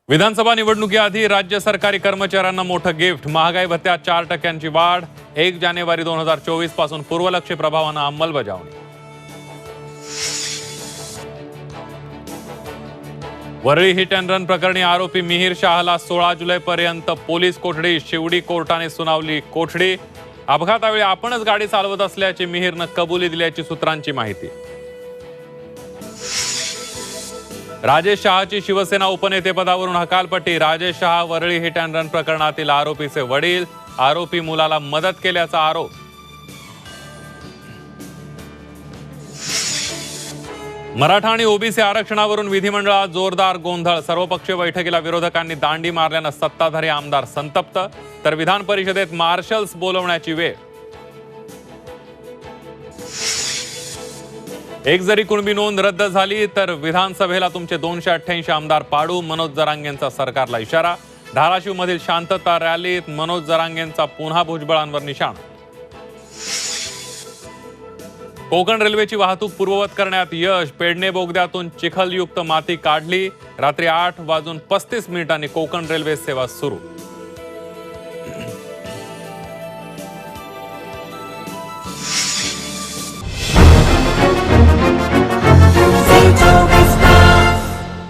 विधानसभा निवडणुकीआधी राज्य सरकारी कर्मचाऱ्यांना मोठं गिफ्ट. महागाई भत्त्यात 4% वाढ. 1 जानेवारी 2024 पासून पूर्वलक्षी प्रभावानं अंमलबजावणी. वरळी हिट अँड रन प्रकरणी आरोपी मिहीर शाहला 16 जुलैपर्यंत पोलीस कोठडी. शिवडी कोर्टाने सुनावली कोठडी. अपघातावेळी आपणच गाडी चालवत असल्याची मिहीरनं कबुली दिल्याची सूत्रांची माहिती. राजेश शहाची शिवसेना उपनेतेपदावरून हकालपट्टी. Rajesh Shah Worli hit and run प्रकरणातील आरोपीचे वडील. आरोपी मुलाला मदत केल्याचा आरोप. मराठा आणि ओबीसी आरक्षणावरून विधिमंडळात जोरदार गोंधळ. सर्वपक्षीय बैठकीला विरोधकांनी दांडी मारल्यानं सत्ताधारी आमदार संतप्त. तर विधान परिषदेत मार्शल्स बोलवण्याची वेळ. एक जरी कुणबी नोंद रद्द झाली तर विधानसभेला तुमचे 288 आमदार पाडू. मनोज जरांगेंचा सरकारला इशारा. धाराशिवमधील शांतता रॅलीत मनोज जरांगेंचा पुन्हा भुजबळांवर निशाणा. कोकण रेल्वेची वाहतूक पूर्ववत करण्यात यश. पेडणे बोगद्यातून चिखलयुक्त माती काढली. रात्री 8:35 कोकण रेल्वे सेवा सुरू.